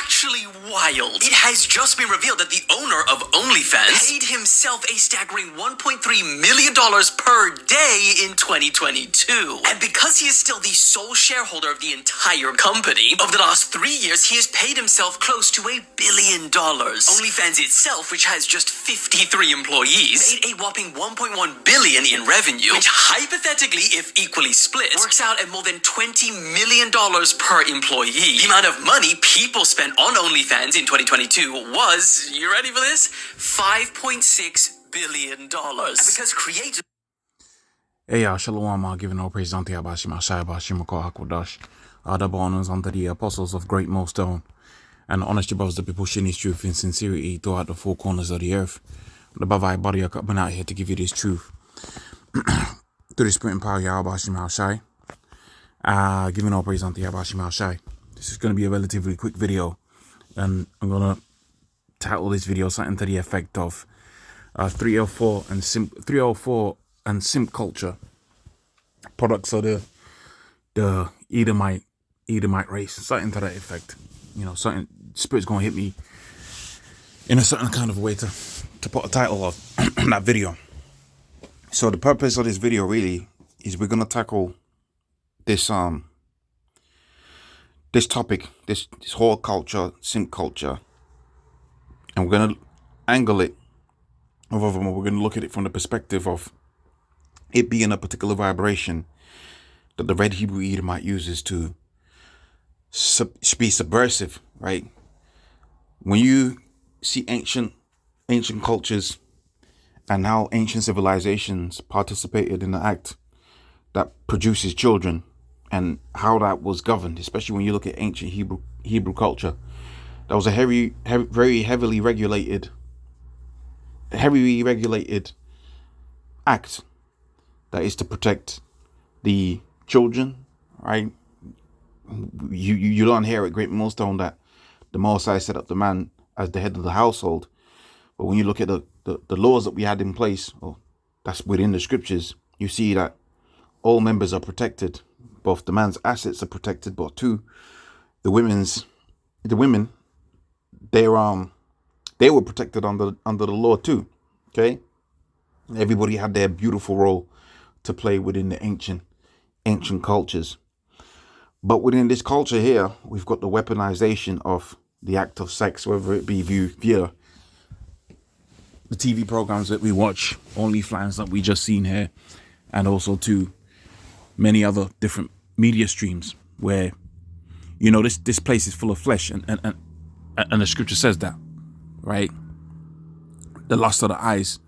actually wild. It has just been revealed that the owner of OnlyFans paid himself a staggering $1.3 million per day in 2022. And because he is still the sole shareholder of the entire company, over the last 3 years, he has paid himself close to $1 billion. OnlyFans itself, which has just 53 employees, made a whopping $1.1 billion in revenue, which hypothetically, if equally split, works out at more than $20 million per employee. The amount of money people spent on OnlyFans in 2022 was, you ready for this? $5.6 billion. Because creators... Hey y'all, Shalom, giving all praise unto Yahbashim Ashai Bashim Hakodash, double honors unto the apostles of Great Millstone, and honest brothers, the people sharing his truth in sincerity throughout the four corners of the earth. The Bavai body are coming out here to give you this truth. Through the spirit and power of Yahbashim Ashai, giving all praise unto Yahbashim Ashai. This is going to be a relatively quick video, and I'm going to title this video something to the effect of 304 and simp culture, products of the Edomite race, something to that effect. You know, something Spirit's gonna hit me in a certain kind of way to put a title of that video. So the purpose of this video really is we're gonna tackle this this topic, this whole culture, simp culture, and we're gonna angle it. We're gonna look at it from the perspective of it being a particular vibration that the red Hebrew Edomite uses to be subversive, right? When you see ancient cultures and how ancient civilizations participated in the act that produces children and how that was governed, especially when you look at ancient Hebrew culture, that was a very heavily regulated act. That is to protect the children, right? You learn here at Great Millstone that the Mosai set up the man as the head of the household. But when you look at the laws that we had in place, or that's within the scriptures, you see that all members are protected. Both the man's assets are protected, but too, the women, they were protected under the law too. Okay, everybody had their beautiful role to play within the ancient cultures. But within this culture here, we've got the weaponization of the act of sex, whether it be via the TV programs that we watch, OnlyFans that we just seen here, and also to many other different media streams where, you know, this place is full of flesh, and the scripture says that, right? The lust of the eyes,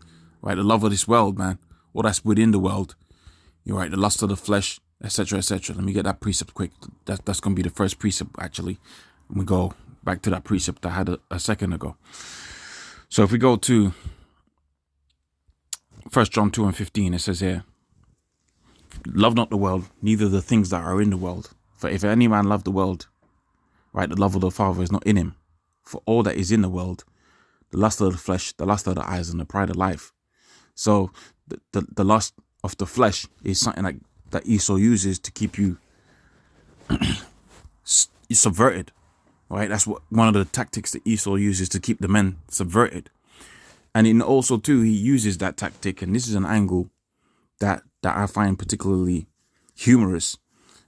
right? The love of this world, man. Well, that's within the world. You're right. The lust of the flesh, etc., etc. Let me get that precept quick. That's going to be the first precept, actually. We go back to that precept I had a second ago. So if we go to 1 John 2:15, it says here, love not the world, neither the things that are in the world. For if any man love the world, right, the love of the Father is not in him. For all that is in the world, the lust of the flesh, the lust of the eyes, and the pride of life. So the lust of the flesh is something that Esau uses to keep you subverted, right? That's what one of the tactics that Esau uses to keep the men subverted. And in also too, he uses that tactic, and this is an angle that I find particularly humorous.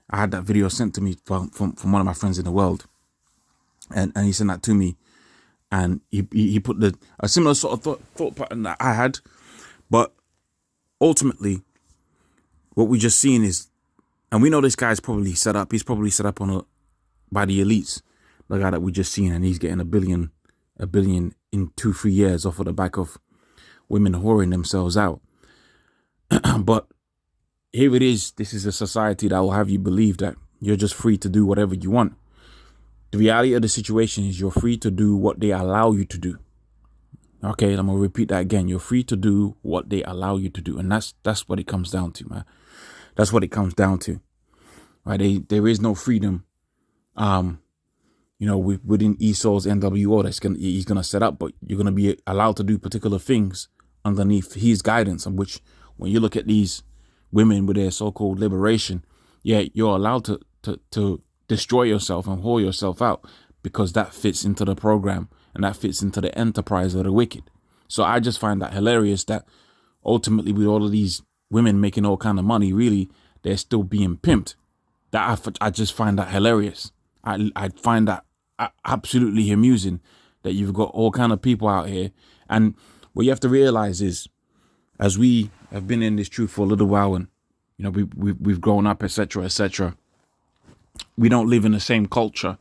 I had that video sent to me from one of my friends in the world, and he sent that to me, and he put a similar sort of thought pattern that I had, but ultimately, what we just seen is, and we know this guy's probably set up. He's probably set up by the elites, the guy that we just seen, and he's getting a billion in 2-3 years off of the back of women whoring themselves out. But here it is. This is a society that will have you believe that you're just free to do whatever you want. The reality of the situation is you're free to do what they allow you to do. Okay, I'm going to repeat that again. You're free to do what they allow you to do. And that's what it comes down to, man. That's what it comes down to. Right? There is no freedom, within Esau's NWO he's going to set up, but you're going to be allowed to do particular things underneath his guidance, on which, when you look at these women with their so-called liberation, yeah, you're allowed to destroy yourself and whore yourself out because that fits into the program and that fits into the enterprise of the wicked. So I just find that hilarious that ultimately with all of these women making all kind of money, really, they're still being pimped. I just find that hilarious. I find that absolutely amusing that you've got all kind of people out here. And what you have to realize is, as we have been in this truth for a little while, and you know we've grown up, etc., etc., we don't live in the same culture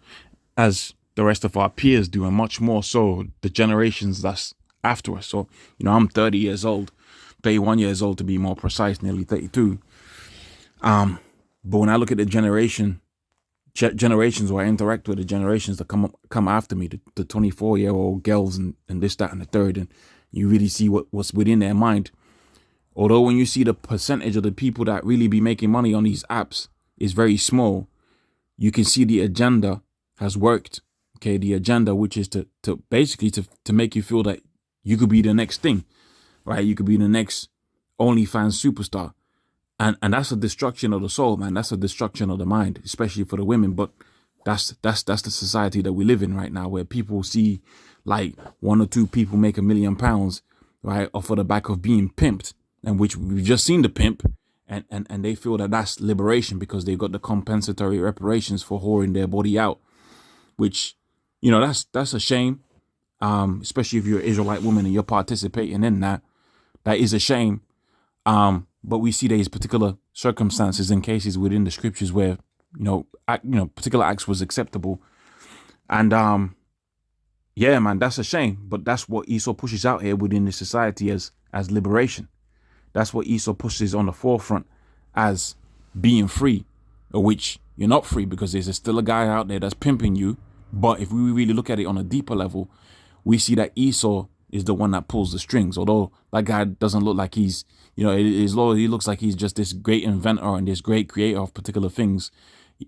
as the rest of our peers do, and much more so the generations that's after us. So, you know, I'm 30 years old, 31 years old to be more precise, nearly 32. But when I look at the generations, or I interact with the generations that come after me, the 24-year-old girls and this, that, and the third, and you really see what's within their mind. Although when you see the percentage of the people that really be making money on these apps is very small, you can see the agenda has worked. Okay, the agenda, which is to basically to make you feel that you could be the next thing, right? You could be the next OnlyFans superstar. And that's a destruction of the soul, man. That's a destruction of the mind, especially for the women. But that's the society that we live in right now, where people see like one or two people make £1 million, right, off of the back of being pimped, and which we've just seen the pimp, and they feel that that's liberation because they've got the compensatory reparations for whoring their body out, which, you know, that's a shame. Especially if you're an Israelite woman and you're participating in that, that is a shame. But we see these particular circumstances and cases within the scriptures where, particular acts was acceptable. And, yeah, man, that's a shame. But that's what Esau pushes out here within the society as liberation. That's what Esau pushes on the forefront as being free, which you're not free because there's still a guy out there that's pimping you. But if we really look at it on a deeper level, we see that Esau is the one that pulls the strings. Although that guy doesn't look like he's, he looks like he's just this great inventor and this great creator of particular things.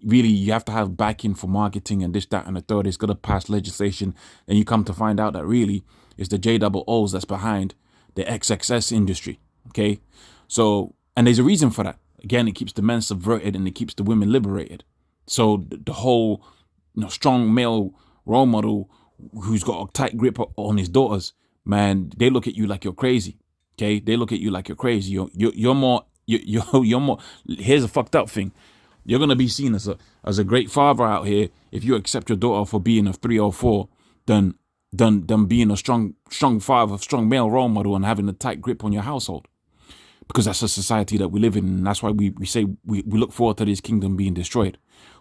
Really, you have to have backing for marketing and this, that, and the third. It's got to pass legislation. And you come to find out that really it's the JOOs that's behind the XXS industry. Okay. So, and there's a reason for that. Again, it keeps the men subverted and it keeps the women liberated. So the whole, strong male role model who's got a tight grip on his daughters, man, they look at you like you're crazy. Okay, they look at you like you're crazy. You're more. Here's a fucked up thing. You're gonna be seen as a great father out here if you accept your daughter for being a 3 or 4, than being a strong father, strong male role model, and having a tight grip on your household. Because that's a society that we live in, and that's why we say we look forward to this kingdom being destroyed.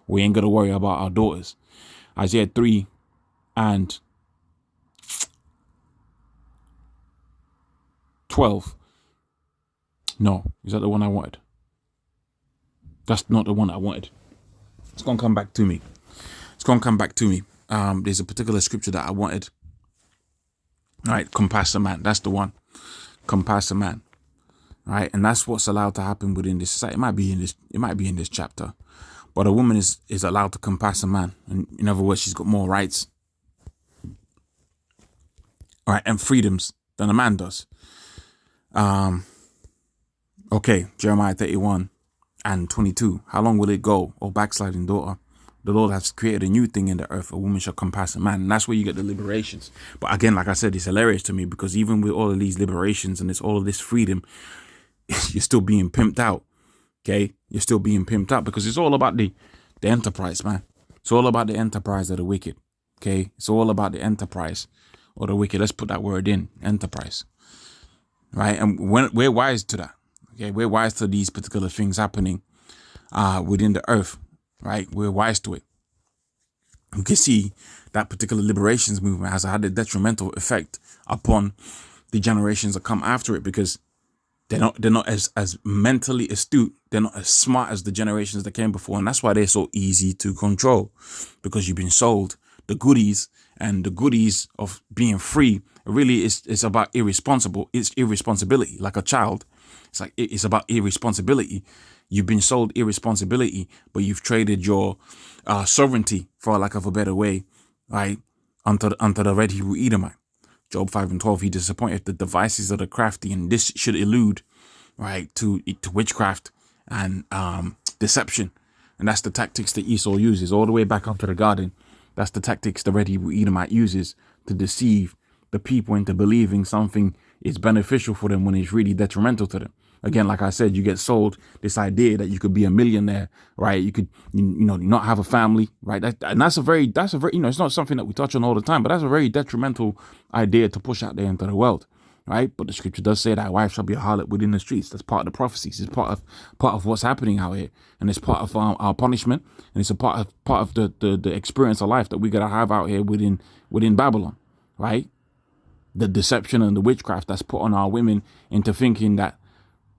We ain't gonna worry about our daughters. Isaiah 3 and 12. No, is that the one I wanted? That's not the one I wanted. It's gonna come back to me. There's a particular scripture that I wanted. All right, compass a man. That's the one. Compass a man. All right, and that's what's allowed to happen within this society. It might be in this chapter, but a woman is allowed to compass a man. And in other words, she's got more rights, all right, and freedoms than a man does. Okay, Jeremiah 31 and 22. How long will it go, O backsliding daughter? The Lord has created a new thing in the earth. A woman shall compass a man. And that's where you get the liberations. But again, like I said, it's hilarious to me because even with all of these liberations and all of this freedom, you're still being pimped out. Okay? You're still being pimped out because it's all about the enterprise, man. It's all about the enterprise of the wicked. Okay? It's all about the enterprise or the wicked. Let's put that word in, enterprise. Right? And we're wise to that. Okay? We're wise to these particular things happening within the earth. Right? We're wise to it. You can see that particular liberations movement has had a detrimental effect upon the generations that come after it because they're not as mentally astute. They're not as smart as the generations that came before. And that's why they're so easy to control, because you've been sold the goodies, and the goodies of being free really is about irresponsibility. Like a child, it's about irresponsibility. You've been sold irresponsibility, but you've traded your sovereignty, for lack of a better way, right, unto the red Hebrew Edomite. Job 5 and 12, he disappointed the devices of the crafty, and this should allude, right, to witchcraft and deception. And that's the tactics that Esau uses all the way back onto the garden. That's the tactics the Red Hebrew Edomite uses to deceive the people into believing something is beneficial for them when it's really detrimental to them. Again, like I said, you get sold this idea that you could be a millionaire, right? You could, not have a family, right? That's a very, it's not something that we touch on all the time, but that's a very detrimental idea to push out there into the world, right? But the scripture does say that a wife shall be a harlot within the streets. That's part of the prophecies. It's part of what's happening out here, and it's part of our punishment, and it's a part of the experience of life that we gotta have out here within Babylon, right? The deception and the witchcraft that's put on our women into thinking that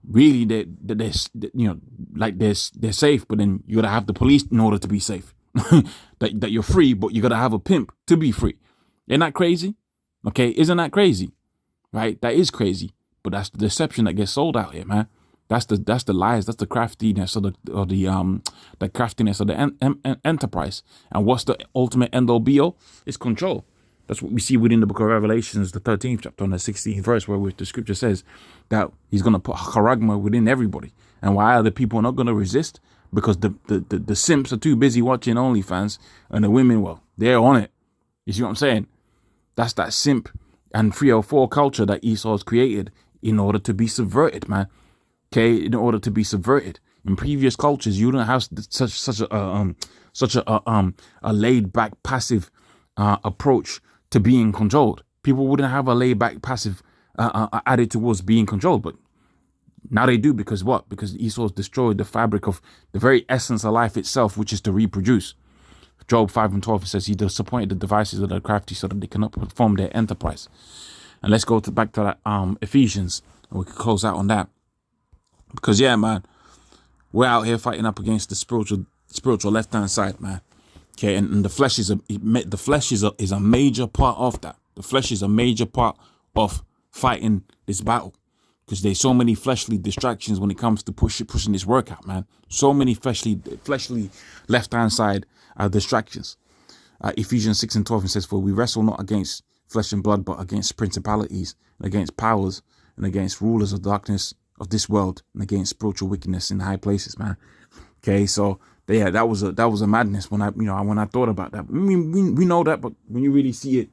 really they're safe, but then you gotta have the police in order to be safe. that you're free, but you gotta have a pimp to be free. Isn't that crazy? Okay, isn't that crazy? Right? That is crazy, but that's the deception that gets sold out here, man. That's the lies. That's the craftiness of the craftiness of the enterprise. And what's the ultimate end all be all? It's control. That's what we see within the book of Revelations, the 13th chapter, on the 16th verse, where the scripture says that he's going to put charagma within everybody. And why are the people not going to resist? Because the simps are too busy watching OnlyFans, and the women, well, they're on it. You see what I'm saying? That's that simp and 304 culture that Esau has created in order to be subverted, man. Okay, in order to be subverted. In previous cultures, you don't have such a laid back, passive approach to being controlled. People wouldn't have a laid back, passive attitude towards being controlled, but now they do. Because what? Because Esau's destroyed the fabric of the very essence of life itself, which is to reproduce. Job 5:12 says he disappointed the devices of the crafty so that they cannot perform their enterprise. And let's go back to that Ephesians, and we can close out on that. Because yeah, man, we're out here fighting up against the spiritual left hand side, man. Okay, and the flesh is a major part of that. The flesh is a major part of fighting this battle, because there's so many fleshly distractions when it comes to pushing this workout, man. So many fleshly left hand side distractions. Ephesians 6:12 says, "For we wrestle not against flesh and blood, but against principalities, and against powers, and against rulers of darkness of this world, and against spiritual wickedness in high places," man. Okay, so yeah, that was a madness when I thought about that. I mean, we know that, but when you really see it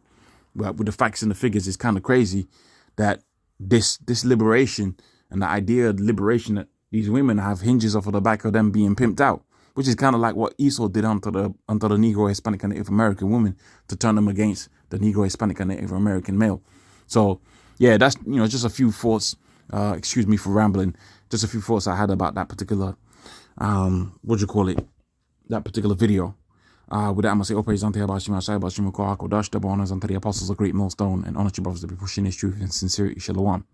with the facts and the figures, it's kind of crazy that this liberation and the idea of liberation that these women have hinges off of the back of them being pimped out, which is kind of like what Esau did unto the Negro, Hispanic, and Native American woman to turn them against the Negro, Hispanic, and Native American male. So yeah, that's just a few thoughts. Excuse me for rambling. Just a few thoughts I had about that particular that particular video. With that, I'm going to say, praise unto Yahweh, double honors unto the apostles of Great Millstone, and honor to brothers to be pushing this truth in sincerity. Shalom.